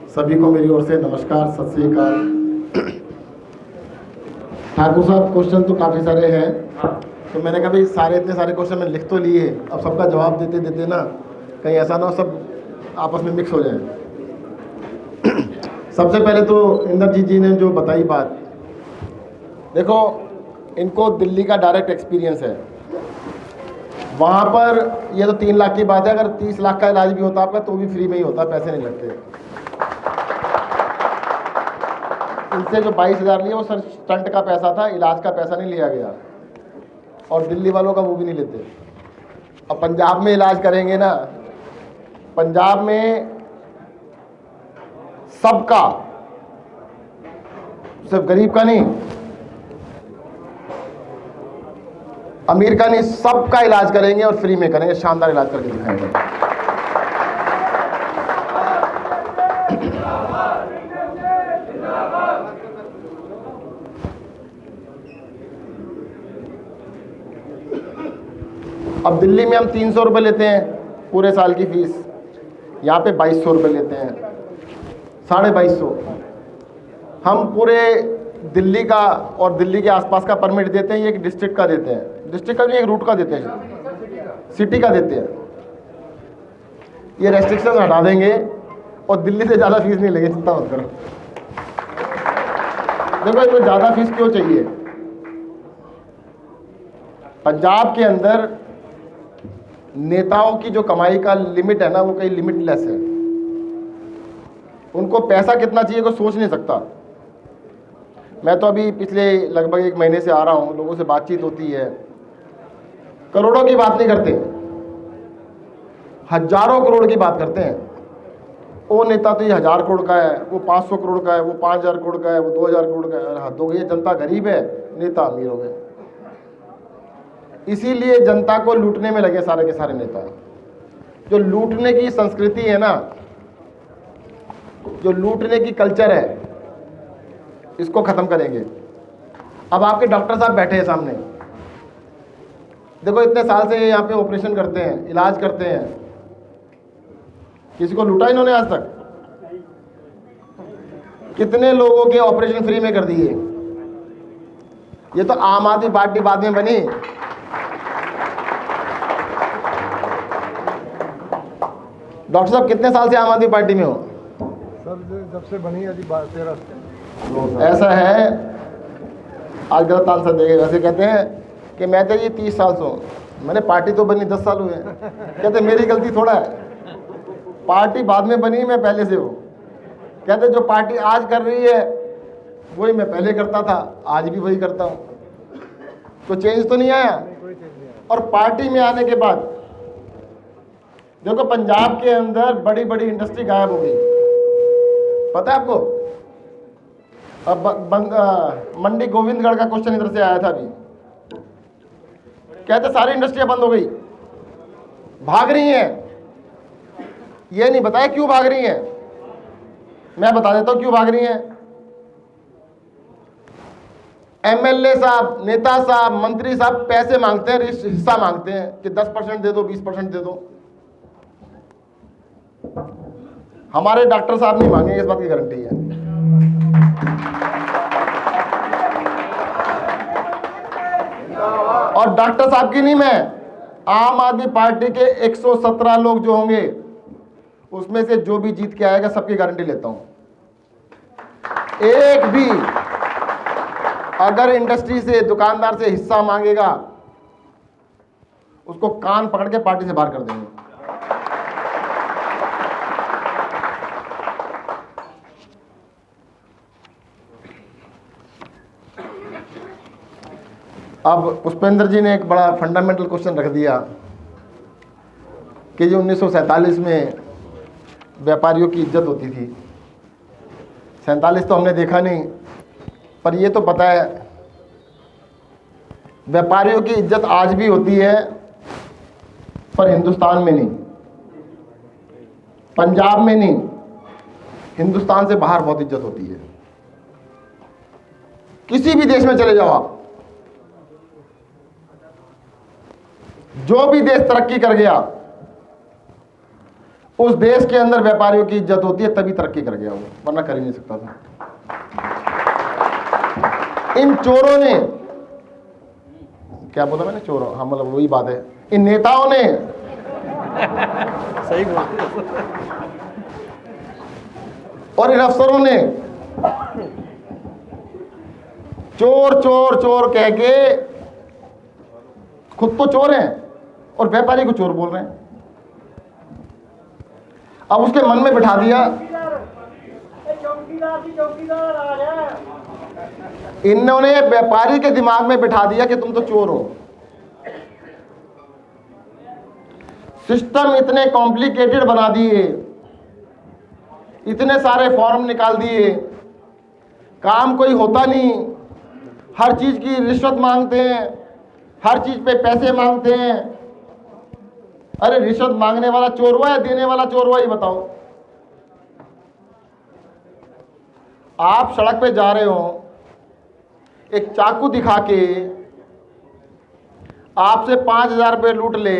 सभी को मेरी ओर से नमस्कार, सत श्री अकाल। ठाकुर साहब, क्वेश्चन तो काफ़ी सारे हैं, तो मैंने कहा भाई इतने सारे क्वेश्चन मैंने लिख तो लिए, अब सबका जवाब देते देते ना कहीं ऐसा ना हो सब आपस में मिक्स हो जाए। सबसे पहले तो इंद्रजीत जी ने जो बताई बात, देखो इनको दिल्ली का डायरेक्ट एक्सपीरियंस है। वहाँ पर ये तो 3 लाख की बात है, अगर 30 लाख का इलाज भी होता आपका तो भी फ्री में ही होता, पैसे नहीं लगते। इनसे जो 22,000 लिए वो सर स्टंट का पैसा था, इलाज का पैसा नहीं लिया गया, और दिल्ली वालों का वो भी नहीं लेते। अब पंजाब में इलाज करेंगे ना, पंजाब में सबका, सिर्फ गरीब का नहीं, अमीर का नहीं, सबका इलाज करेंगे और फ्री में करेंगे, शानदार इलाज करके दिखाएंगे। अब दिल्ली में हम 300 रुपये लेते हैं पूरे साल की फीस, यहाँ पे 2200 रुपये लेते हैं, 2250। हम पूरे दिल्ली का और दिल्ली के आसपास का परमिट देते हैं, ये एक डिस्ट्रिक्ट का देते हैं, डिस्ट्रिक्ट का नहीं, एक रूट का देते हैं, सिटी का देते हैं। ये रेस्ट्रिक्शन हटा देंगे और दिल्ली से ज़्यादा फीस नहीं लेंगे, चिंता मत करो। देखो इसमें ज़्यादा फीस क्यों चाहिए? पंजाब के अंदर नेताओं की जो कमाई का लिमिट है ना, वो कहीं लिमिटलेस है। उनको पैसा कितना चाहिए कोई सोच नहीं सकता। मैं तो अभी पिछले लगभग 1 महीने से आ रहा हूँ, लोगों से बातचीत होती है, करोड़ों की बात नहीं करते, हजारों करोड़ की बात करते हैं। वो नेता तो ये 1000 करोड़ का है, वो 500 करोड़ का है, वो 5000 करोड़ का है, वो 2000 करोड़ का है। हद हो गई है, जनता गरीब है, नेता अमीर हो गए। इसीलिए जनता को लूटने में लगे सारे के सारे नेता। जो लूटने की संस्कृति है ना, जो लूटने की कल्चर है, इसको खत्म करेंगे। अब आपके डॉक्टर साहब बैठे हैं सामने, देखो इतने साल से यहाँ पे ऑपरेशन करते हैं, इलाज करते हैं, किसी को लूटा इन्होंने आज तक? कितने लोगों के ऑपरेशन फ्री में कर दिए? ये तो आम आदमी पार्टी बाद में बनी। डॉक्टर साहब कितने साल से आम आदमी पार्टी में हो? सर जब से बनी है जी 13। ऐसा है, आज गलत आंसर देंगे। वैसे कहते हैं कि मैं तो ये 30 साल से हूँ, मैंने पार्टी तो बनी 10 साल हुए। कहते मेरी गलती थोड़ा है, पार्टी बाद में बनी, मैं पहले से हूँ। कहते जो पार्टी आज कर रही है वही मैं पहले करता था, आज भी वही करता हूँ, तो चेंज तो नहीं आया। और पार्टी में आने के बाद देखो पंजाब के अंदर बड़ी बड़ी इंडस्ट्री गायब हो गई, पता है आपको? अब मंडी गोविंदगढ़ का क्वेश्चन इधर से आया था अभी, कहते सारी इंडस्ट्रियां बंद हो गई, भाग रही हैं। ये नहीं बताया क्यों भाग रही हैं, मैं बता देता हूं क्यों भाग रही हैं। एमएलए साहब, नेता साहब, मंत्री साहब पैसे मांगते हैं, हिस्सा मांगते हैं कि 10% दे दो, 20% दे दो। हमारे डॉक्टर साहब नहीं मांगेंगे, इस बात की गारंटी है। और डॉक्टर साहब की नहीं, मैं आम आदमी पार्टी के 117 लोग जो होंगे उसमें से जो भी जीत के आएगा सबकी गारंटी लेता हूं। एक भी अगर इंडस्ट्री से, दुकानदार से हिस्सा मांगेगा, उसको कान पकड़ के पार्टी से बाहर कर देंगे। अब पुष्पेंद्र जी ने एक बड़ा फंडामेंटल क्वेश्चन रख दिया कि जो 1947 में व्यापारियों की इज्जत होती थी, 47 तो हमने देखा नहीं, पर ये तो पता है व्यापारियों की इज्जत आज भी होती है, पर हिंदुस्तान में नहीं, पंजाब में नहीं, हिंदुस्तान से बाहर बहुत इज्जत होती है। किसी भी देश में चले जाओ आप, जो भी देश तरक्की कर गया, उस देश के अंदर व्यापारियों की इज्जत होती है, तभी तरक्की कर गया वो, वरना कर ही नहीं सकता था। इन चोरों ने, क्या बोला मैंने, चोरों, हाँ मतलब वही बात है, इन नेताओं ने सही बोल, और इन अफसरों ने चोर चोर चोर कह के खुद तो चोर हैं और व्यापारी को चोर बोल रहे हैं। अब उसके मन में बिठा दिया, इन्होंने व्यापारी के दिमाग में बिठा दिया कि तुम तो चोर हो। सिस्टम इतने कॉम्प्लिकेटेड बना दिए, इतने सारे फॉर्म निकाल दिए, काम कोई होता नहीं, हर चीज की रिश्वत मांगते हैं, हर चीज पे पैसे मांगते हैं। अरे रिश्वत मांगने वाला चोर हुआ है, देने वाला चोर हुआ, ये बताओ। आप सड़क पे जा रहे हो, एक चाकू दिखा के आपसे 5,000 रुपये लूट ले,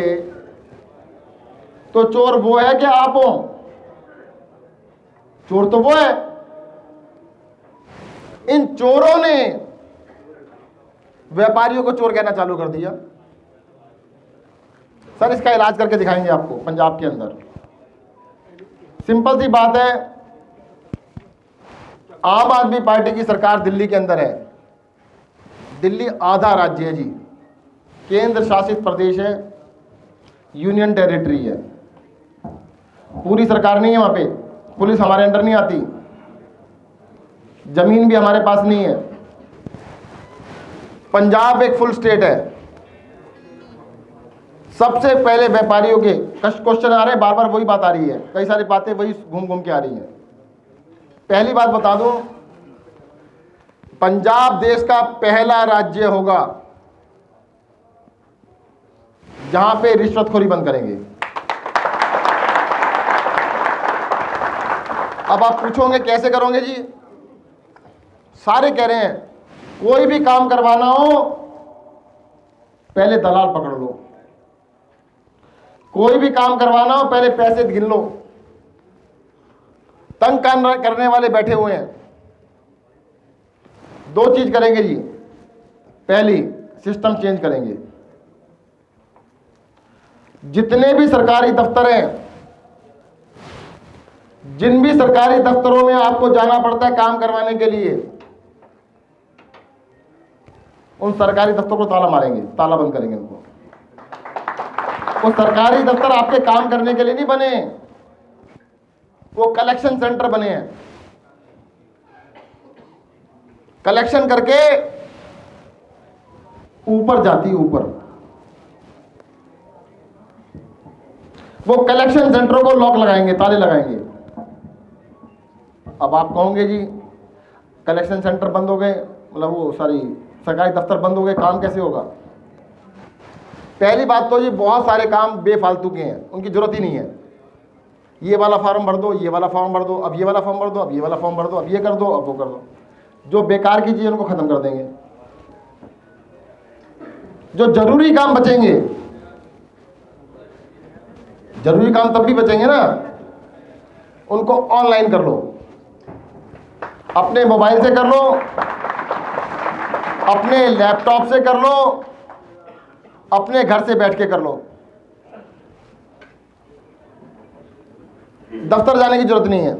तो चोर वो है कि आप हो? चोर तो वो है। इन चोरों ने व्यापारियों को चोर कहना चालू कर दिया। सर इसका इलाज करके दिखाएंगे आपको पंजाब के अंदर। सिंपल सी बात है, आम आदमी पार्टी की सरकार दिल्ली के अंदर है। दिल्ली आधा राज्य है जी, केंद्र शासित प्रदेश है, यूनियन टेरिटरी है, पूरी सरकार नहीं है वहां पे, पुलिस हमारे अंडर नहीं आती, जमीन भी हमारे पास नहीं है। पंजाब एक फुल स्टेट है। सबसे पहले व्यापारियों के क्वेश्चन आ रहे हैं, बार बार वही बात आ रही है, कई सारी बातें वही घूम घूम के आ रही हैं। पहली बात बता दूं, पंजाब देश का पहला राज्य होगा जहां पे रिश्वतखोरी बंद करेंगे। अब आप पूछोगे कैसे करोगे जी? सारे कह रहे हैं कोई भी काम करवाना हो पहले दलाल पकड़ लो, कोई भी काम करवाना हो पहले पैसे गिन लो। तंग करने वाले बैठे हुए हैं। दो चीज करेंगे जी, पहली सिस्टम चेंज करेंगे। जितने भी सरकारी दफ्तर हैं, जिन भी सरकारी दफ्तरों में आपको जाना पड़ता है काम करवाने के लिए, उन सरकारी दफ्तरों को ताला मारेंगे, ताला बंद करेंगे उनको। वो सरकारी दफ्तर आपके काम करने के लिए नहीं बने, वो कलेक्शन सेंटर बने हैं। कलेक्शन करके ऊपर जाती, ऊपर वो कलेक्शन सेंटरों को लॉक लगाएंगे, ताले लगाएंगे। अब आप कहोगे जी कलेक्शन सेंटर बंद हो गए, मतलब वो सारी सरकारी दफ्तर बंद हो गए, काम कैसे होगा? पहली बात तो ये बहुत सारे काम बेफालतू के हैं, उनकी जरूरत ही नहीं है। ये वाला फॉर्म भर दो, ये वाला फॉर्म भर दो, अब ये वाला फॉर्म भर दो, अब ये वाला फॉर्म भर दो, अब ये कर दो, अब वो कर दो। जो बेकार की चीजें उनको खत्म कर देंगे। जो जरूरी काम बचेंगे, जरूरी काम तब भी बचेंगे ना, उनको ऑनलाइन कर लो, अपने मोबाइल से कर लो, अपने लैपटॉप से कर लो, अपने घर से बैठ के कर लो। दफ्तर जाने की जरूरत नहीं है।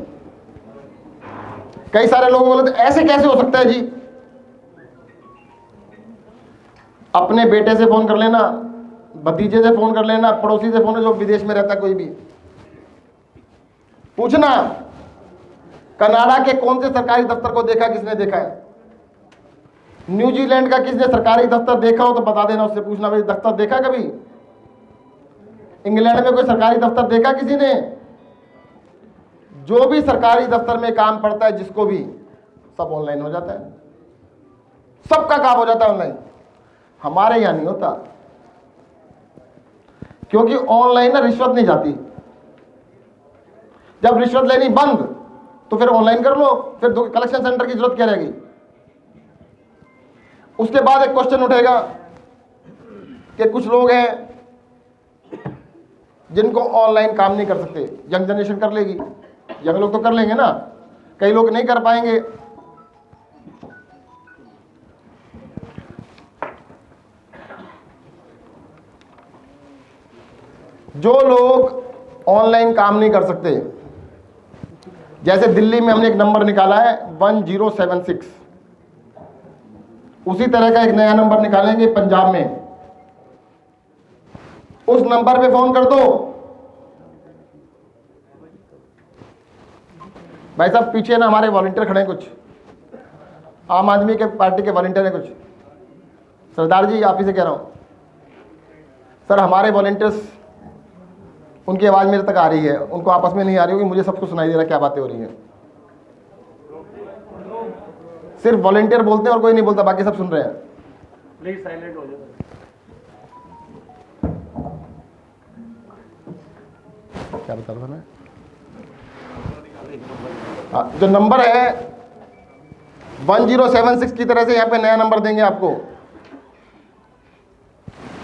कई सारे लोग बोले तो ऐसे कैसे हो सकता है जी? अपने बेटे से फोन कर लेना, भतीजे से फोन कर लेना, पड़ोसी से फोन, जो विदेश में रहता है कोई भी, पूछना कनाडा के कौन से सरकारी दफ्तर को देखा, किसने देखा है? न्यूजीलैंड का किसने सरकारी दफ्तर देखा हो तो बता देना, उससे पूछना भाई दफ्तर देखा कभी? इंग्लैंड में कोई सरकारी दफ्तर देखा किसी ने? जो भी सरकारी दफ्तर में काम पड़ता है जिसको भी, सब ऑनलाइन हो जाता है, सबका काम हो जाता है ऑनलाइन। हमारे यहां नहीं होता, क्योंकि ऑनलाइन ना रिश्वत नहीं जाती। जब रिश्वत लेनी बंद तो फिर ऑनलाइन कर लो, फिर कलेक्शन सेंटर की जरूरत क्या रहेगी? उसके बाद एक क्वेश्चन उठेगा कि कुछ लोग हैं जिनको ऑनलाइन काम नहीं कर सकते। यंग जनरेशन कर लेगी, यंग लोग तो कर लेंगे ना, कई लोग नहीं कर पाएंगे। जो लोग ऑनलाइन काम नहीं कर सकते, जैसे दिल्ली में हमने एक नंबर निकाला है 1076, उसी तरह का एक नया नंबर निकालेंगे पंजाब में। उस नंबर पे फोन कर दो। भाई साहब पीछे ना हमारे वॉलंटियर खड़े हैं, कुछ आम आदमी के पार्टी के वॉलंटियर हैं कुछ। सरदार जी आप ही से कह रहा हूं सर, हमारे वॉलंटियर्स, उनकी आवाज़ मेरे तक आ रही है, उनको आपस में नहीं आ रही होगी, मुझे सब कुछ सुनाई दे रहा है क्या बातें हो रही हैं। सिर्फ वॉलंटियर बोलते हैं और कोई नहीं बोलता, बाकी सब सुन रहे हैं। प्लीज साइलेंट हो जाओ। क्या बता रहा था मैं? जो नंबर है 1076 की तरह से यहाँ पे नया नंबर देंगे आपको।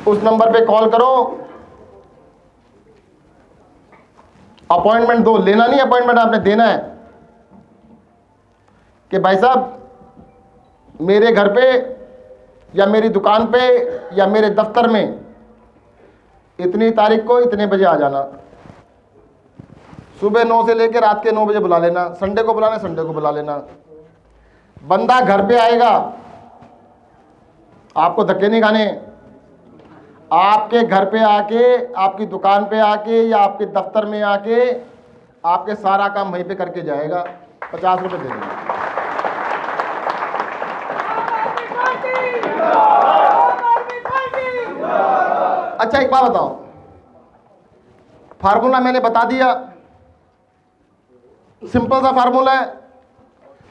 उस नंबर पे कॉल करो, अपॉइंटमेंट दो। लेना नहीं अपॉइंटमेंट, आपने देना है कि भाई साहब मेरे घर पे या मेरी दुकान पे या मेरे दफ्तर में इतनी तारीख को इतने बजे आ जाना। सुबह 9 से लेकर रात के 9 बजे बुला लेना। संडे को बुलाना, संडे को बुला लेना। बंदा घर पे आएगा, आपको धक्के नहीं खाने। आपके घर पे आके, आपकी दुकान पे आके या आपके दफ्तर में आके आपके सारा काम वहीं पे करके जाएगा। 50 रुपये दे देंगे। अच्छा एक बात बताओ, फार्मूला मैंने बता दिया, सिंपल सा फार्मूला है,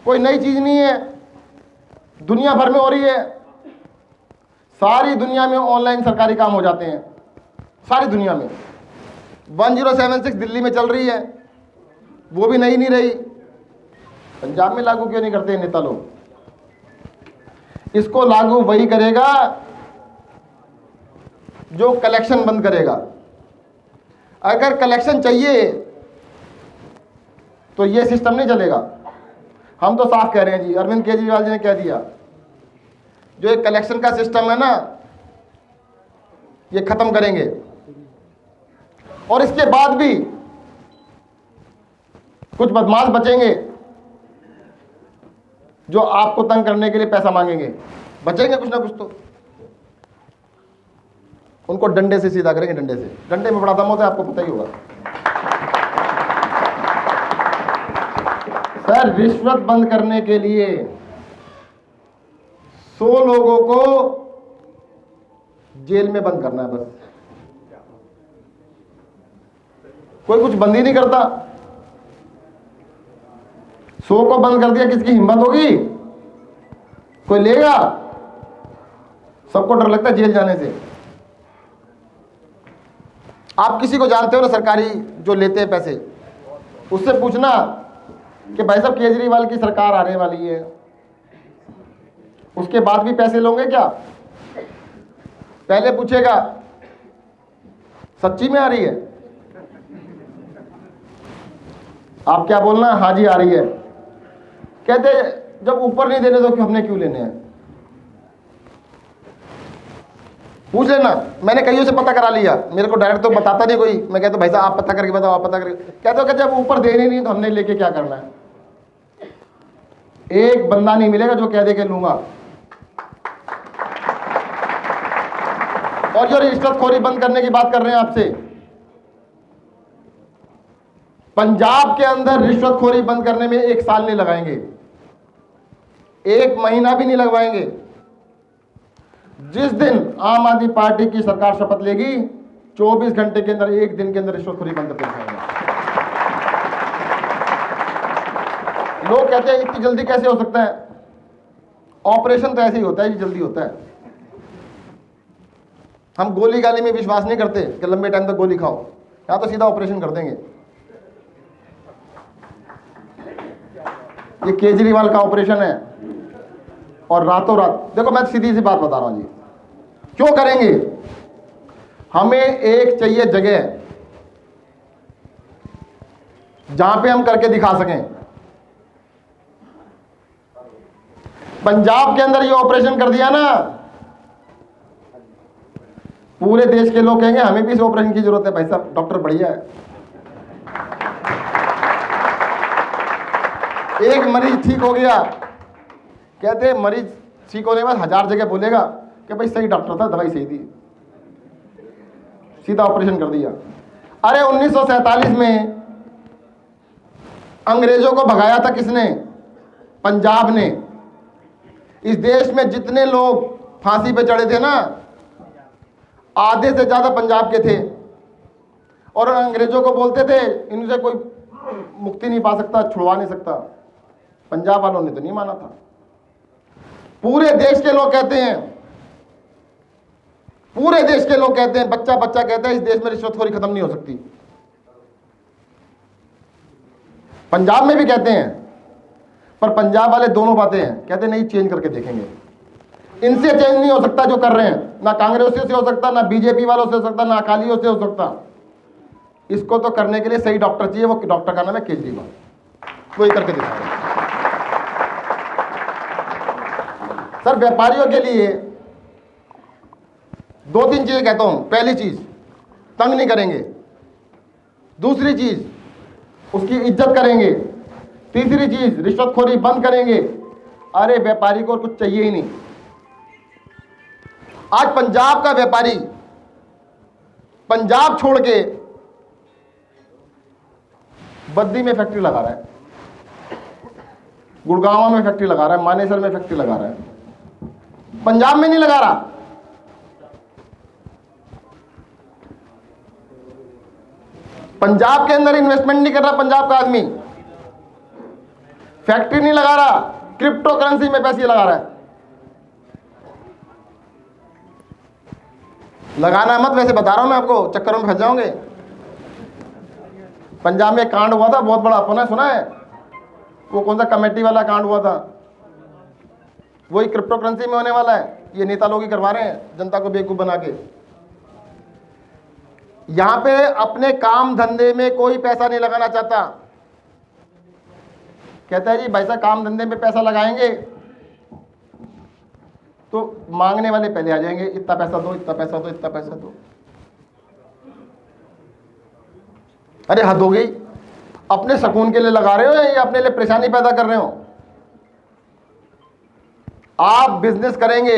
कोई नई चीज नहीं है, दुनिया भर में हो रही है। सारी दुनिया में ऑनलाइन सरकारी काम हो जाते हैं, सारी दुनिया में। 1076 दिल्ली में चल रही है, वो भी नई नहीं रही। पंजाब में लागू क्यों नहीं करते नेता लोग? इसको लागू वही करेगा जो कलेक्शन बंद करेगा। अगर कलेक्शन चाहिए तो ये सिस्टम नहीं चलेगा। हम तो साफ कह रहे हैं जी, अरविंद केजरीवाल जी ने कह दिया, जो ये कलेक्शन का सिस्टम है ना, ये खत्म करेंगे। और इसके बाद भी कुछ बदमाश बचेंगे जो आपको तंग करने के लिए पैसा मांगेंगे, बचेंगे कुछ ना कुछ तो। उनको डंडे से सीधा करेंगे, डंडे से। डंडे में बड़ा दम होता है, आपको पता ही होगा। सर रिश्वत बंद करने के लिए 100 लोगों को जेल में बंद करना है बस। कोई कुछ बंद ही नहीं करता। 100 को बंद कर दिया, किसकी हिम्मत होगी? कोई लेगा? सबको डर लगता है जेल जाने से। आप किसी को जानते हो ना सरकारी जो लेते हैं पैसे, उससे पूछना कि भाई साहब केजरीवाल की सरकार आने वाली है, उसके बाद भी पैसे लोगे क्या? पहले पूछेगा सच्ची में आ रही है? आप क्या बोलना? हाँ जी आ रही है। कहते जब ऊपर नहीं देने तो हमने क्यों लेने हैं? पूछ लेना। मैंने कईयों से पता करा लिया, मेरे को डायरेक्ट तो बताता नहीं कोई। मैं कहता भाई साहब आप पता करके बताओ, आप पता करके। कहते हो कि जब ऊपर देने नहीं तो हमने लेके क्या करना है? एक बंदा नहीं मिलेगा जो कह दे के लूंगा। और जो रिश्वतखोरी बंद करने की बात कर रहे हैं आपसे, पंजाब के अंदर रिश्वतखोरी बंद करने में 1 साल नहीं लगाएंगे, 1 महीना भी नहीं लगवाएंगे। जिस दिन आम आदमी पार्टी की सरकार शपथ लेगी, 24 घंटे के अंदर, 1 दिन के अंदर रिश्वतखोरी बंद करते दिखाएंगे। लोग कहते हैं इतनी जल्दी कैसे हो सकता है? ऑपरेशन तो ऐसे ही होता है जी, जल्दी होता है। हम गोली गाली में विश्वास नहीं करते कि लंबे टाइम तक गोली खाओ, यहां तो सीधा ऑपरेशन कर देंगे। ये केजरीवाल का ऑपरेशन है और रातों रात। देखो मैं सीधी सी बात बता रहा हूं जी, क्यों करेंगे? हमें एक चाहिए जगह जहां पे हम करके दिखा सकें। पंजाब के अंदर ये ऑपरेशन कर दिया ना, पूरे देश के लोग कहेंगे हमें भी इस ऑपरेशन की जरूरत है, भाई साहब डॉक्टर बढ़िया है। एक मरीज ठीक हो गया, कहते हैं मरीज ठीक होने के बाद 1000 जगह बोलेगा कि भाई सही डॉक्टर था, दवाई सही दी, सीधा ऑपरेशन कर दिया। अरे 1947 में अंग्रेजों को भगाया था किसने? पंजाब ने। इस देश में जितने लोग फांसी पे चढ़े थे ना, आधे से ज्यादा पंजाब के थे, और अंग्रेजों को बोलते थे इनसे कोई मुक्ति नहीं पा सकता, छुड़वा नहीं सकता। पंजाब वालों ने तो नहीं माना था। पूरे देश के लोग कहते हैं, पूरे देश के लोग कहते हैं, बच्चा बच्चा कहता है इस देश में रिश्वतखोरी खत्म नहीं हो सकती। पंजाब में भी कहते हैं, पर पंजाब वाले दोनों बातें हैं, कहते नहीं चेंज करके देखेंगे। इनसे चेंज नहीं हो सकता जो कर रहे हैं, ना कांग्रेसियों से हो सकता, ना बीजेपी वालों से हो सकता, ना अकालियों से हो सकता। इसको तो करने के लिए सही डॉक्टर चाहिए, वो डॉक्टर का नाम है केजरीवाल, वही करके दिखा रहे हैं। सर व्यापारियों के लिए 2-3 चीजें कहता हूं। पहली चीज, तंग नहीं करेंगे। दूसरी चीज, उसकी इज्जत करेंगे। तीसरी चीज, रिश्वतखोरी बंद करेंगे। अरे व्यापारी को और कुछ चाहिए ही नहीं। आज पंजाब का व्यापारी पंजाब छोड़ के बद्दी में फैक्ट्री लगा रहा है, गुड़गांव में फैक्ट्री लगा रहा है, मानेसर में फैक्ट्री लगा रहा है, पंजाब में नहीं लगा रहा। पंजाब के अंदर इन्वेस्टमेंट नहीं कर रहा पंजाब का आदमी, फैक्ट्री नहीं लगा रहा, क्रिप्टो करेंसी में पैसे लगा रहा है। लगाना मत, वैसे बता रहा हूं मैं आपको, चक्करों में फंस जाओगे। पंजाब में कांड हुआ था बहुत बड़ा, आपने सुना है? वो कौन सा कमेटी वाला कांड हुआ था, वही क्रिप्टो करेंसी में होने वाला है। ये नेता लोग ही करवा रहे हैं जनता को बेवकूफ बना के। यहां पे अपने काम धंधे में कोई पैसा नहीं लगाना चाहता। कहता है जी भाई साहब काम धंधे में पैसा लगाएंगे तो मांगने वाले पहले आ जाएंगे, इतना पैसा दो, इतना पैसा दो, इतना पैसा दो। अरे हद हो गई। अपने सुकून के लिए लगा रहे हो या अपने लिए परेशानी पैदा कर रहे हो? आप बिजनेस करेंगे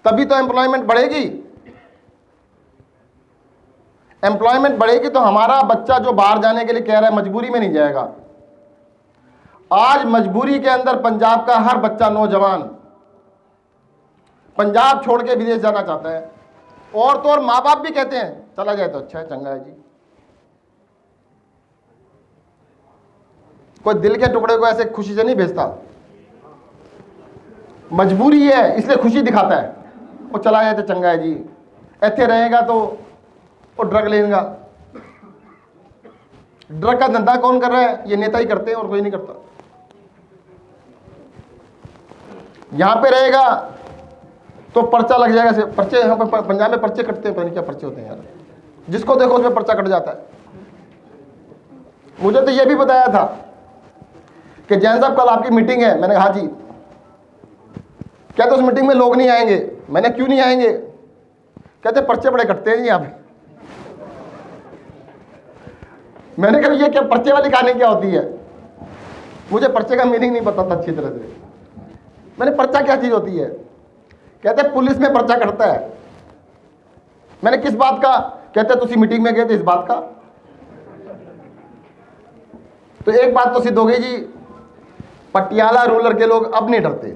तभी तो एम्प्लॉयमेंट बढ़ेगी। एम्प्लॉयमेंट बढ़ेगी तो हमारा बच्चा जो बाहर जाने के लिए कह रहा है मजबूरी में नहीं जाएगा। आज मजबूरी के अंदर पंजाब का हर बच्चा, नौजवान पंजाब छोड़ के विदेश जाना चाहता है। और तो और माँ बाप भी कहते हैं चला जाए तो अच्छा है, चंगा है जी। कोई दिल के टुकड़े को ऐसे खुशी से नहीं भेजता, मजबूरी है इसलिए खुशी दिखाता है। वो चला जाए तो चंगा है जी, ऐसे रहेगा तो वो ड्रग लेगा। ड्रग का धंधा कौन कर रहा है? ये नेता ही करते हैं और कोई नहीं करता। यहां पे रहेगा तो पर्चा लग जाएगा। पर्चे यहाँ पे पंजाब में पर्चे कटते हैं, पता नहीं क्या पर्चे होते हैं यार, जिसको देखो उसमें पर्चा कट जाता है। मुझे तो ये भी बताया था कि जैन साहब कल आपकी मीटिंग है। मैंने कहा हाँ जी। क्या तो उस मीटिंग में लोग नहीं आएंगे? मैंने क्यों नहीं आएंगे? कहते पर्चे बड़े कटते हैं जी यहाँ पे। मैंने कहा ये क्या पर्चे वाली कहानी क्या होती है? मुझे पर्चे का मीनिंग नहीं पता था अच्छी तरह से। मैंने पर्चा क्या चीज होती है? कहते पुलिस में पर्चा कटता है। मैंने किस बात का? कहते तुसी मीटिंग में गए थे इस बात का। तो एक बात तो सिद्ध हो गई जी, पटियाला रूरल के लोग अब नहीं डरते।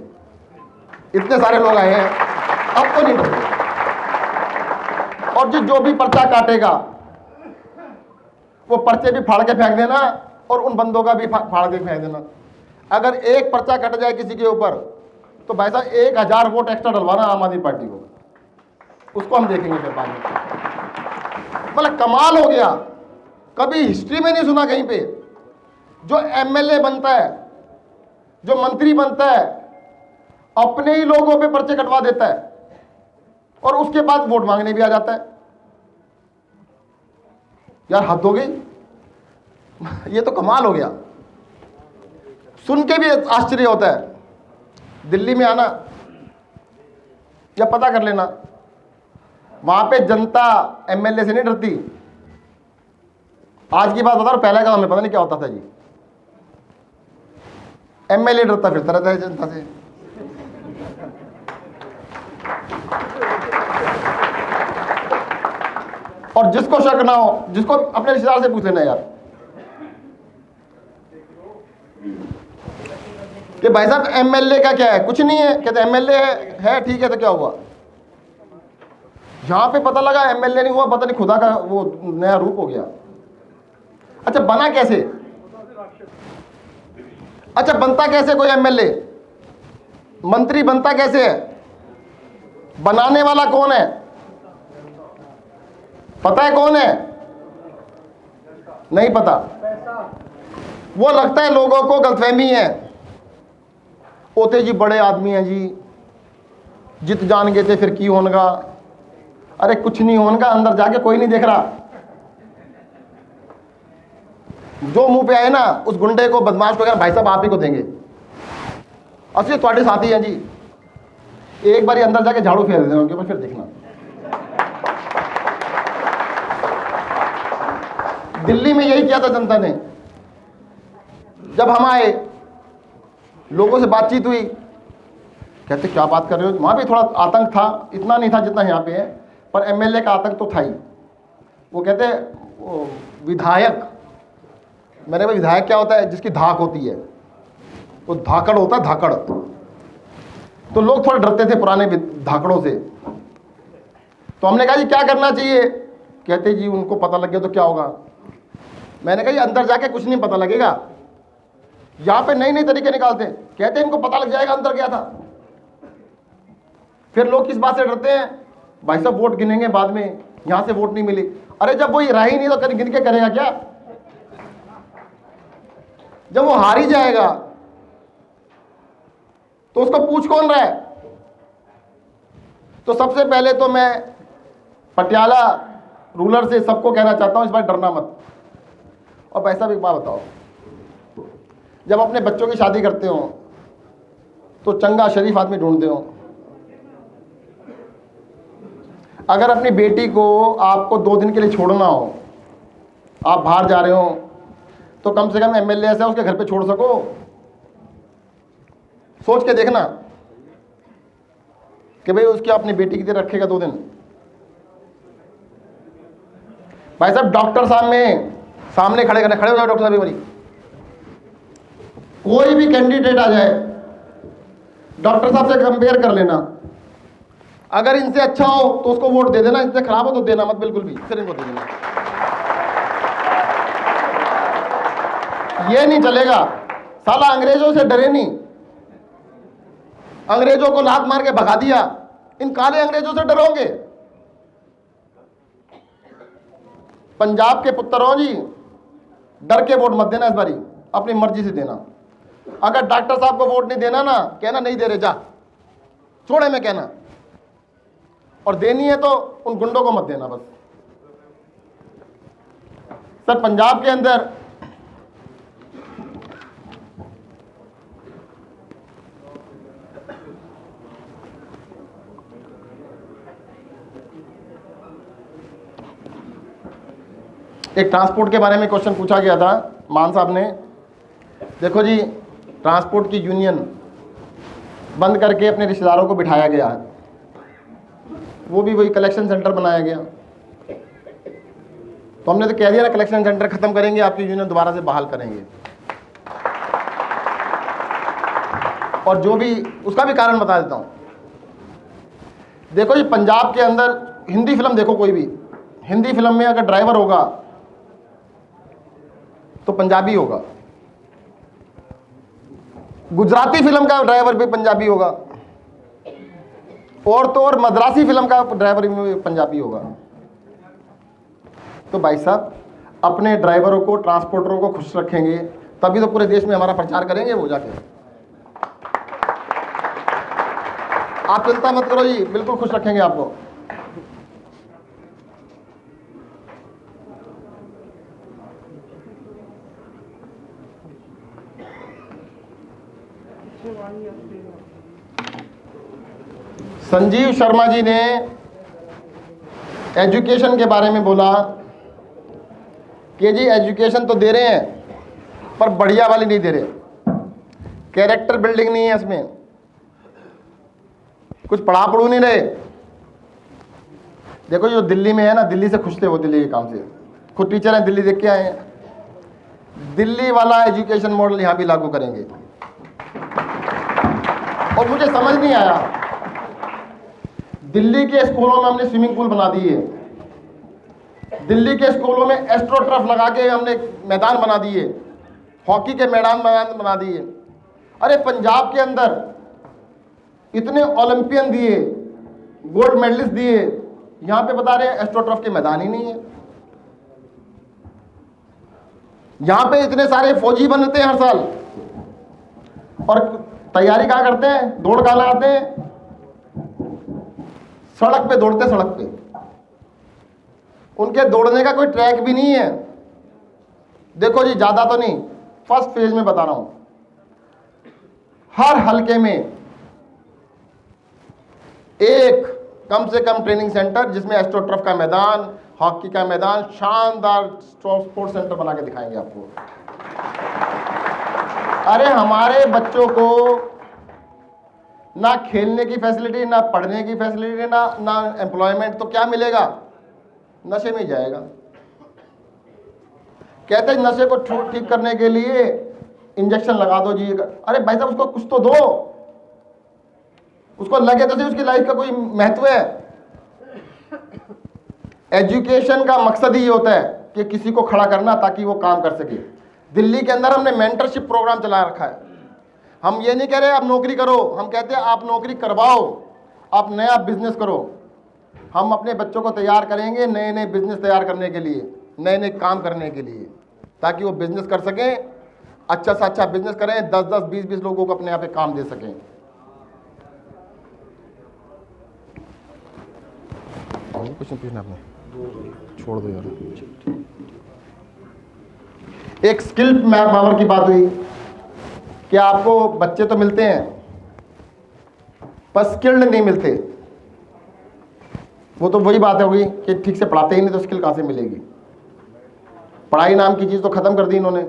इतने सारे लोग आए हैं, अब तो नहीं डरते। और जो भी पर्चा काटेगा वो पर्चे भी फाड़ के फेंक देना और उन बंदों का भी फाड़ के फेंक देना। अगर एक पर्चा कट जाए किसी के ऊपर तो भाई साहब 1000 वोट एक्स्ट्रा डलवाना आम आदमी पार्टी को, उसको हम देखेंगे फिर बाद में। मतलब कमाल हो गया, कभी हिस्ट्री में नहीं सुना कहीं पे। जो एमएलए बनता है, जो मंत्री बनता है, अपने ही लोगों पे पर्चे कटवा देता है और उसके बाद वोट मांगने भी आ जाता है। यार हद हो गई। ये तो कमाल हो गया, सुन के भी आश्चर्य होता है। दिल्ली में आना या पता कर लेना, वहां पे जनता एमएलए से नहीं डरती। आज की बात बता रहा हूं, पहले का हमें पता नहीं क्या होता था जी। एमएलए डरता फिरता रहता है जनता से। और जिसको शक ना हो, जिसको अपने रिश्तेदार से पूछ लेना यार कि भाई साहब एमएलए का क्या है, कुछ नहीं है। कहते एमएलए है ठीक है, तो क्या हुआ? यहां पे पता लगा एमएलए नहीं हुआ, पता नहीं खुदा का वो नया रूप हो गया। अच्छा बना कैसे? अच्छा बनता कैसे कोई एमएलए, मंत्री बनता कैसे है? बनाने वाला कौन है? पता है कौन है? नहीं पता। वो लगता है लोगों को गलतफहमी है, ओते जी बड़े आदमी हैं जी, जित जान गए थे फिर की होनगा। अरे कुछ नहीं होनगा, अंदर जाके कोई नहीं देख रहा। जो मुंह पे आए ना उस गुंडे को, बदमाश को, भाई साहब आप ही को देंगे। असली तुम्हारे साथी हैं जी, एक बार अंदर जाके झाड़ू फेर देना उनके ऊपर, फिर देखना। दिल्ली में यही किया था जनता ने। जब हम आए, लोगों से बातचीत हुई, कहते क्या बात कर रहे हो? वहां भी थोड़ा आतंक था, इतना नहीं था जितना यहाँ पे है, पर एमएलए का आतंक तो था ही। वो कहते विधायक, मैंने कहा विधायक क्या होता है? जिसकी धाक होती है, वो धाकड़ होता है, धाकड़। तो लोग थोड़े डरते थे पुराने धाकड़ों से। तो हमने कहा जी क्या करना चाहिए? कहते जी उनको पता लग गया तो क्या होगा? मैंने कहा जी अंदर जाके कुछ नहीं पता लगेगा, यहां पे नए नए तरीके निकालते हैं। कहते हैं इनको पता लग जाएगा अंदर क्या था। फिर लोग किस बात से डरते हैं? भाई साहब वोट गिनेंगे बाद में, यहां से वोट नहीं मिली। अरे जब वो रहा ही नहीं तो गिन के करेगा क्या? जब वो हार ही जाएगा तो उसको पूछ कौन रहा है? तो सबसे पहले तो मैं पटियाला रूलर से सबको कहना चाहता हूं, इस बार डरना मत। और भाई साहब एक बात बताओ, जब अपने बच्चों की शादी करते हो तो चंगा शरीफ आदमी ढूंढते हो। अगर अपनी बेटी को आपको 2 दिन के लिए छोड़ना हो, आप बाहर जा रहे हो, तो कम से कम एमएलए ऐसा उसके घर पे छोड़ सको। सोच के देखना कि भाई उसकी अपनी बेटी की तरह रखेगा 2 दिन। भाई साहब डॉक्टर साहब में सामने खड़े हो जाओ, डॉक्टर साहब एक बारी, कोई भी कैंडिडेट आ जाए, डॉक्टर साहब से कंपेयर कर लेना। अगर इनसे अच्छा हो तो उसको वोट दे देना, इनसे खराब हो तो देना मत बिल्कुल भी, फिर इनको दे देना। ये नहीं चलेगा। साला अंग्रेजों से डरे नहीं, अंग्रेजों को लात मार के भगा दिया, इन काले अंग्रेजों से डरोगे? पंजाब के पुत्रों जी, डर के वोट मत देना इस बारी, अपनी मर्जी से देना। अगर डॉक्टर साहब को वोट नहीं देना ना, कहना नहीं दे रहे, जा छोड़े में कहना। और देनी है तो उन गुंडों को मत देना बस। सर पंजाब के अंदर एक ट्रांसपोर्ट के बारे में क्वेश्चन पूछा गया था मान साहब ने। देखो जी, ट्रांसपोर्ट की यूनियन बंद करके अपने रिश्तेदारों को बिठाया गया है, वो भी वही कलेक्शन सेंटर बनाया गया। तो हमने तो कह दिया ना, कलेक्शन सेंटर खत्म करेंगे, आपकी यूनियन दोबारा से बहाल करेंगे। और जो भी उसका भी कारण बता देता हूं। देखो जी, पंजाब के अंदर हिंदी फिल्म देखो, कोई भी हिंदी फिल्म में अगर ड्राइवर होगा तो पंजाबी होगा, गुजराती फिल्म का ड्राइवर भी पंजाबी होगा, और तो और मद्रासी फिल्म का ड्राइवर भी पंजाबी होगा। तो भाई साहब अपने ड्राइवरों को, ट्रांसपोर्टरों को खुश रखेंगे तभी तो पूरे देश में हमारा प्रचार करेंगे वो जाके। आप चिंता मत करो जी, बिल्कुल खुश रखेंगे आपको। संजीव शर्मा जी ने एजुकेशन के बारे में बोला कि जी एजुकेशन तो दे रहे हैं पर बढ़िया वाली नहीं दे रहे, कैरेक्टर बिल्डिंग नहीं है इसमें, कुछ पढ़ा पढ़ू नहीं रहे। देखो जो दिल्ली में है ना, दिल्ली से खुश थे वो, दिल्ली के काम से, खुद टीचर हैं, दिल्ली देख के आए हैं। दिल्ली वाला एजुकेशन मॉडल यहां भी लागू करेंगे। और मुझे समझ नहीं आया, दिल्ली के स्कूलों में हमने स्विमिंग पूल बना दिए, दिल्ली के स्कूलों में एस्ट्रोटर्फ लगा के हमने मैदान बना दिए, हॉकी के मैदान बना दिए। अरे पंजाब के अंदर इतने ओलंपियन दिए, गोल्ड मेडलिस्ट दिए, यहां पे बता रहे हैं एस्ट्रोटर्फ के मैदान ही नहीं है। यहां पे इतने सारे फौजी बनते हैं हर साल, और तैयारी कहां करते हैं, दौड़ कहां लगाते हैं, सड़क पे दौड़ते, सड़क पे। उनके दौड़ने का कोई ट्रैक भी नहीं है। देखो जी, ज्यादा तो नहीं, फर्स्ट फेज में बता रहा हूं, हर हलके में एक कम से कम ट्रेनिंग सेंटर जिसमें एस्ट्रोटर्फ का मैदान, हॉकी का मैदान, शानदार स्पोर्ट्स सेंटर बना के दिखाएंगे आपको। अरे हमारे बच्चों को ना खेलने की फैसिलिटी, ना पढ़ने की फैसिलिटी, ना एम्प्लॉयमेंट, तो क्या मिलेगा, नशे में ही जाएगा। कहते हैं नशे को ठीक करने के लिए इंजेक्शन लगा दो जी। अरे भाई साहब, उसको कुछ तो दो, उसको लगे तो सही उसकी लाइफ का कोई महत्व है। एजुकेशन का मकसद ही होता है कि किसी को खड़ा करना ताकि वो काम कर सके। दिल्ली के अंदर हमने मेंटरशिप प्रोग्राम चला रखा है। हम ये नहीं कह रहे आप नौकरी करो, हम कहते हैं आप नौकरी करवाओ, आप नया बिजनेस करो। हम अपने बच्चों को तैयार करेंगे नए नए बिजनेस तैयार करने के लिए, नए नए काम करने के लिए, ताकि वो बिजनेस कर सकें, अच्छा से अच्छा बिजनेस करें, 10-10, 20-20 लोगों को अपने यहाँ पे काम दे सकें। कुछ नहीं पूछना आपने, छोड़ दो यार। एक स्किल पावर की बात हुई कि आपको बच्चे तो मिलते हैं पर स्किल्ड नहीं मिलते। वो तो वही बात होगी कि ठीक से पढ़ाते ही नहीं तो स्किल कहां से मिलेगी। पढ़ाई नाम की चीज़ तो ख़त्म कर दी इन्होंने।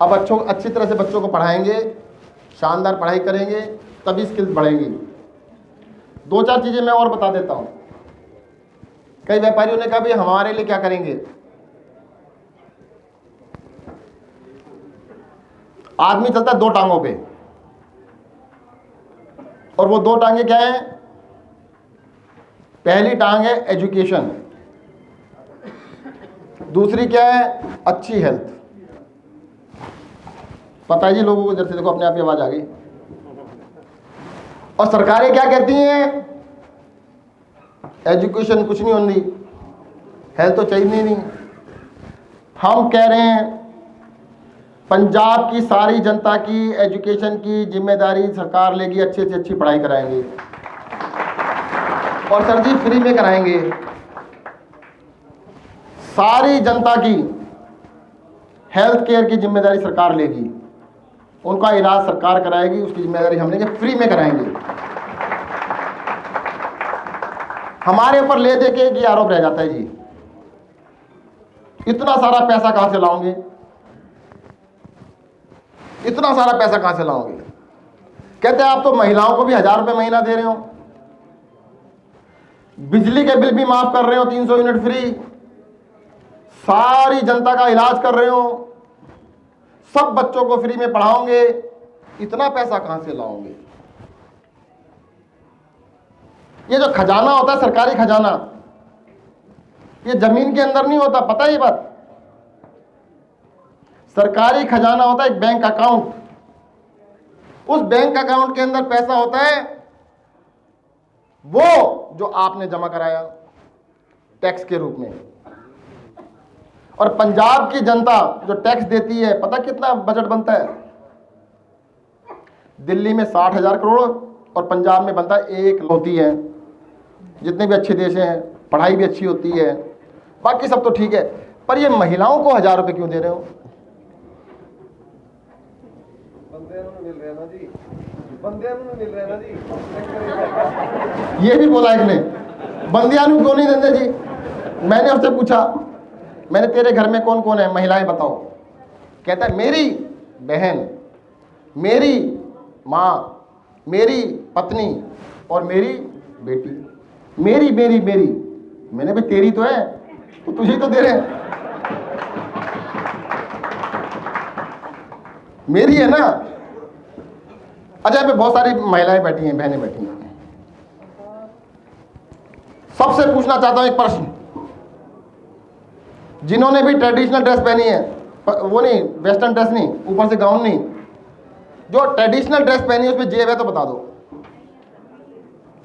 अब अच्छी तरह से बच्चों को पढ़ाएंगे, शानदार पढ़ाई करेंगे, तभी स्किल बढ़ेंगी। 2-4 चीज़ें मैं और बता देता हूँ। कई व्यापारियों ने कहा भाई हमारे लिए क्या करेंगे। आदमी चलता है 2 टांगों पे, और वो 2 टांगे क्या है, पहली टांग है एजुकेशन, दूसरी क्या है, अच्छी हेल्थ। पता है जी लोगों को, जैसे देखो अपने आप ही आवाज आ गई। और सरकारें क्या कहती हैं, एजुकेशन कुछ नहीं होनी, हेल्थ तो चाहिए नहीं। हम कह रहे हैं पंजाब की सारी जनता की एजुकेशन की जिम्मेदारी सरकार लेगी, अच्छे से अच्छी पढ़ाई कराएंगे, और सर जी फ्री में कराएंगे। सारी जनता की हेल्थ केयर की जिम्मेदारी सरकार लेगी, उनका इलाज सरकार कराएगी, उसकी जिम्मेदारी हम लेंगे, फ्री में कराएंगे। हमारे ऊपर ले दे के ये आरोप रह जाता है जी, इतना सारा पैसा कहां से लाओगे, इतना सारा पैसा कहां से लाओगे। कहते हैं आप तो महिलाओं को भी 1000 रुपये महीना दे रहे हो, बिजली के बिल भी माफ कर रहे हो, 300 यूनिट फ्री, सारी जनता का इलाज कर रहे हो, सब बच्चों को फ्री में पढ़ाओगे, इतना पैसा कहां से लाओगे। ये जो खजाना होता है सरकारी खजाना, ये जमीन के अंदर नहीं होता, पता है ये बात। सरकारी खजाना होता है एक बैंक अकाउंट, उस बैंक अकाउंट के अंदर पैसा होता है वो जो आपने जमा कराया टैक्स के रूप में। और पंजाब की जनता जो टैक्स देती है, पता कितना बजट बनता है, दिल्ली में 60,000 करोड़ और पंजाब में बनता है 1 होती है। जितने भी अच्छे देश हैं, पढ़ाई भी अच्छी होती है, बाकी सब तो ठीक है, पर ये महिलाओं को 1000 रुपये क्यों दे रहे हो। ਬੰਦਿਆਂ ਨੂੰ ਮਿਲ ਰਿਹਾ ਨਾ ਜੀ ਬੰਦਿਆਂ ਨੂੰ ਮਿਲ ਰਿਹਾ ਨਾ ਜੀ ये भी बोला एक ने, बंदियानु क्यों नहीं देते जी। मैंने उससे पूछा, मैंने तेरे घर में कौन कौन है, महिलाएं बताओ। कहता है मेरी बहन, मेरी माँ, मेरी पत्नी और मेरी बेटी। मेरी मेरी मेरी, मैंने भाई तेरी तो है, तो तुझे तो दे रहे हैं, मेरी है ना। अच्छा, यहाँ पे बहुत सारी महिलाएं बैठी हैं, बहनें बैठी हैं। सबसे पूछना चाहता हूं एक प्रश्न, जिन्होंने भी ट्रेडिशनल ड्रेस पहनी है, वो नहीं वेस्टर्न ड्रेस नहीं, ऊपर से गाउन नहीं, जो ट्रेडिशनल ड्रेस पहनी है उसमें जेब है तो बता दो,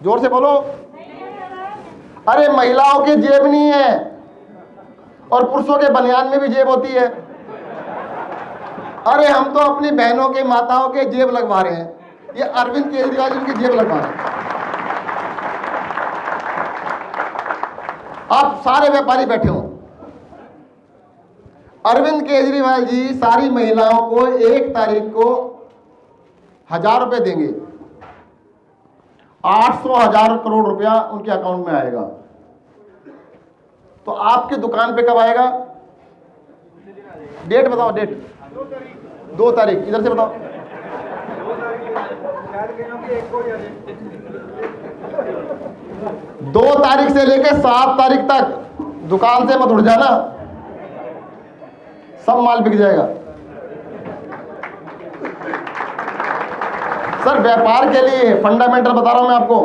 जोर से बोलो। अरे महिलाओं की जेब नहीं है, और पुरुषों के बनियान में भी जेब होती है। अरे हम तो अपनी बहनों के माताओं के जेब लगवा रहे हैं, ये अरविंद केजरीवाल जी की जेब लगवा रहे हैं। आप सारे व्यापारी बैठे हो, अरविंद केजरीवाल जी सारी महिलाओं को 1 तारीख को 1000 रुपए देंगे, 800,000 करोड़ रुपया उनके अकाउंट में आएगा। तो आपकी दुकान पे कब आएगा? डेट बताओ, डेट 2 तारीख, इधर से बताओ। 2 तारीख से लेके 7 तारीख तक दुकान से मत उठ जाना, सब माल बिक जाएगा। सर व्यापार के लिए फंडामेंटल बता रहा हूं मैं आपको,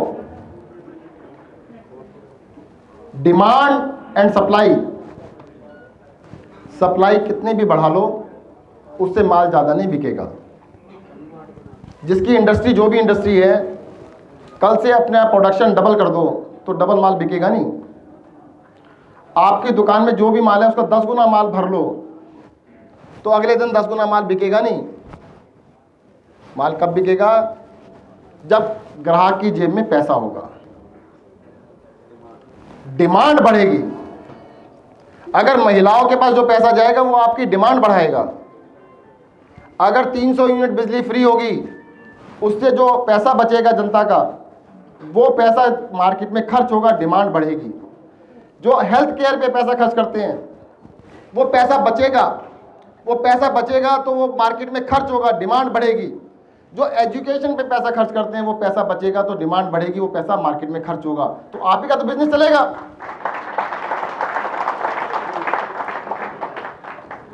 डिमांड एंड सप्लाई। सप्लाई कितनी भी बढ़ा लो, उससे माल ज्यादा नहीं बिकेगा। जिसकी इंडस्ट्री, जो भी इंडस्ट्री है, कल से अपने आप प्रोडक्शन डबल कर दो तो डबल माल बिकेगा नहीं। आपकी दुकान में जो भी माल है उसका 10 गुना माल भर लो तो अगले दिन 10 गुना माल बिकेगा नहीं। माल कब बिकेगा? जब ग्राहक की जेब में पैसा होगा, डिमांड बढ़ेगी। अगर महिलाओं के पास जो पैसा जाएगा वो आपकी डिमांड बढ़ाएगा। अगर 300 यूनिट बिजली फ्री होगी, उससे जो पैसा बचेगा जनता का, वो पैसा मार्केट में खर्च होगा, डिमांड बढ़ेगी। जो हेल्थ केयर पे पैसा खर्च करते हैं वो पैसा बचेगा, तो वो मार्केट में खर्च होगा, डिमांड बढ़ेगी। जो एजुकेशन पे पैसा खर्च करते हैं वो पैसा बचेगा तो डिमांड बढ़ेगी, वो पैसा मार्केट में खर्च होगा, तो आप ही का तो बिजनेस चलेगा।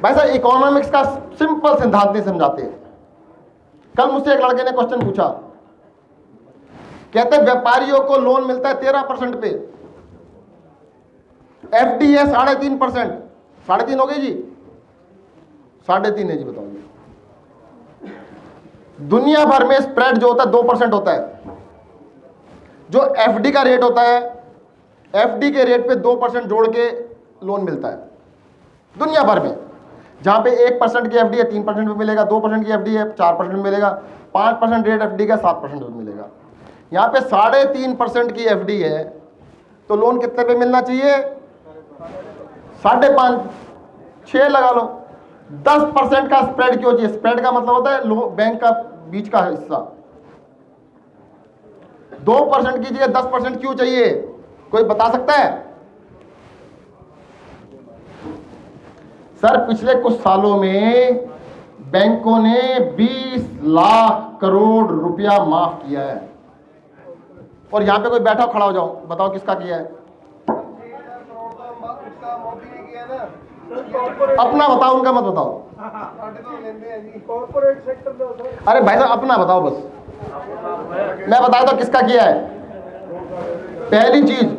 भाई साहब इकोनॉमिक्स का सिंपल सिद्धांत नहीं समझाते। कल मुझसे एक लड़के ने क्वेश्चन पूछा, कहते व्यापारियों को लोन मिलता है 13% पे, एफडी है 3.5%, 3.5 हो गई जी, 3.5 है जी, बताओ जी। दुनिया भर में स्प्रेड जो होता है 2% होता है। जो एफडी का रेट होता है, एफडी के रेट पे 2% जोड़ के लोन मिलता है दुनिया भर में। जहां पे 1% की एफडी है 3% में मिलेगा, 2% की एफडी है 4% में मिलेगा, 5% रेट एफडी का 7% में मिलेगा। यहाँ पे 3.5% की एफडी है तो लोन कितने पे मिलना चाहिए? 5.5, 6 लगा लो। 10% का स्प्रेड क्यों चाहिए? स्प्रेड का मतलब होता है बैंक का बीच का हिस्सा। 2% की जगह 10% क्यों चाहिए? कोई बता सकता है? सर पिछले कुछ सालों में बैंकों ने 20 लाख करोड़ रुपया माफ किया है। और यहां पे कोई बैठा खड़ा हो जाओ, बताओ किसका किया है? अपना बताओ, उनका मत बताओ। अरे भाई साहब अपना बताओ बस, मैं बताया तो किसका किया है। पहली चीज,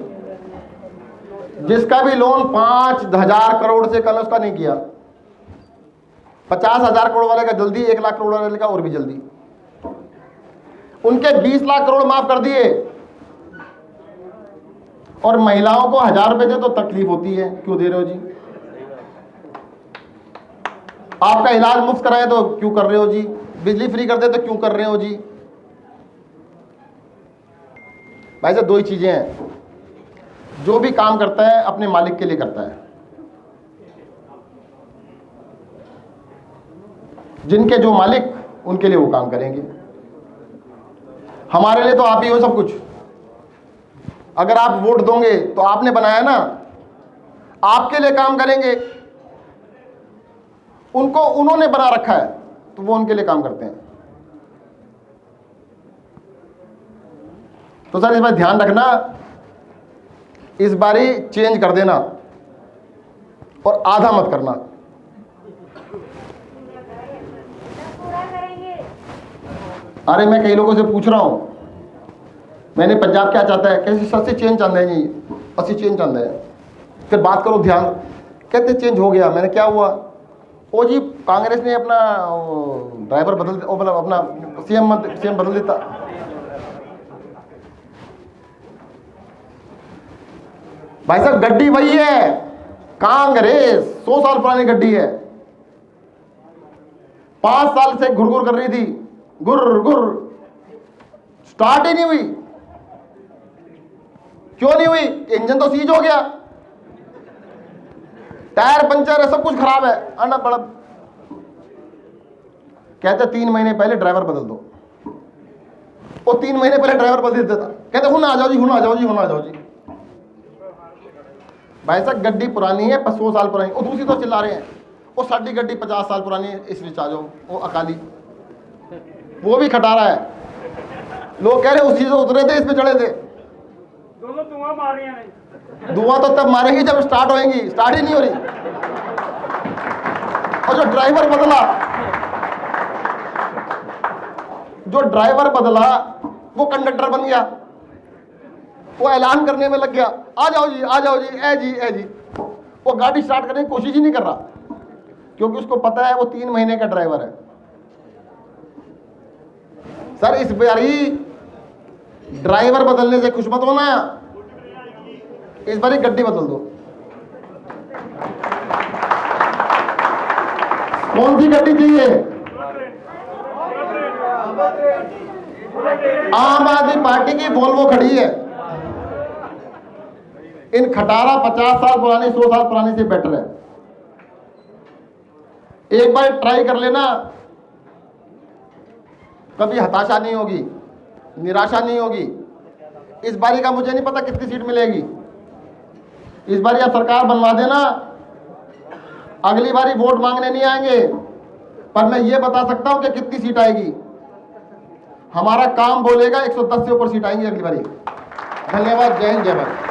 जिसका भी लोन 5,000 करोड़ से कम है उसका नहीं किया। 50,000 करोड़ वाले का जल्दी, 1 लाख करोड़ वाले का और भी जल्दी। उनके 20 लाख करोड़ माफ कर दिए। और महिलाओं को 1,000 रुपए दे तो तकलीफ होती है, क्यों दे रहे हो जी? आपका इलाज मुफ्त कराए तो क्यों कर रहे हो जी? बिजली फ्री कर दे तो क्यों कर रहे हो जी? भाई साहब 2 ही चीजें हैं, जो भी काम करता है अपने मालिक के लिए करता है। जिनके जो मालिक उनके लिए वो काम करेंगे। हमारे लिए तो आप ही हो सब कुछ। अगर आप वोट दोगे तो आपने बनाया ना, आपके लिए काम करेंगे। उनको उन्होंने बना रखा है तो वो उनके लिए काम करते हैं। तो सर इस बार ध्यान रखना, इस बारी चेंज कर देना और आधा मत करना। अरे मैं कई लोगों से पूछ रहा हूं, मैंने पंजाब क्या चाहता है, कैसे सस्ते चेंज चाहते हैं जी, 80 चेंज चाहते हैं। फिर बात करो ध्यान, कहते चेंज हो गया। मैंने क्या हुआ, ओ जी कांग्रेस ने अपना ड्राइवर बदल, मतलब अपना सीएम बदल देता। भाई साहब गड्डी वही है, कांग्रेस 100 साल पुरानी गड्डी है। 5 साल से घुर कर रही थी, गुर स्टार्ट ही नहीं हुई। क्यों नहीं हुई? इंजन तो सीज हो गया, टायर पंचर है, सब कुछ खराब है। अन्ना बड़ा कहते 3 महीने पहले ड्राइवर बदल दो। वो 3 महीने पहले ड्राइवर बदल देता, कहते हुन आ जाओ जी, हुन आ जाओ जी, हुन आ जाओ जी। भाई साहब गड्डी पुरानी है, 100 साल पुरानी। वो दूसरी तो चिल्ला रहे हैं, वो साडी गड्डी 50 साल पुरानी है, इस बीच आ जाओ। वो अकाली वो भी खटा रहा है। लोग कह रहे उस चीज से उतरे थे, इस पे चढ़े थे। दोनों धुआं मार रही हैं। धुआं तो तब मारेंगी जब स्टार्ट होएंगी, स्टार्ट ही नहीं हो रही। और जो ड्राइवर बदला वो कंडक्टर बन गया, वो ऐलान करने में लग गया, आ जाओ जी, आ जाओ जी, ए जी, ए जी। वो गाड़ी स्टार्ट करने की कोशिश ही नहीं कर रहा, क्योंकि उसको पता है वो 3 महीने का ड्राइवर है। सर इस बारी ड्राइवर बदलने से खुश मत होना, इस बारी गड्डी बदल दो। कौन सी गड्डी चाहिए? आम आदमी पार्टी की वोल्वो खड़ी है। इन खटारा 50 साल पुरानी, 100 साल पुरानी से बेटर है। एक बार ट्राई कर लेना, कभी हताशा नहीं होगी, निराशा नहीं होगी। इस बारी का मुझे नहीं पता कितनी सीट मिलेगी। इस बारी आप सरकार बनवा देना, अगली बारी वोट मांगने नहीं आएंगे, पर मैं ये बता सकता हूं कि कितनी सीट आएगी। हमारा काम बोलेगा 110 से ऊपर सीट आएंगी अगली बारी। धन्यवाद। जय हिंद, जय भारत।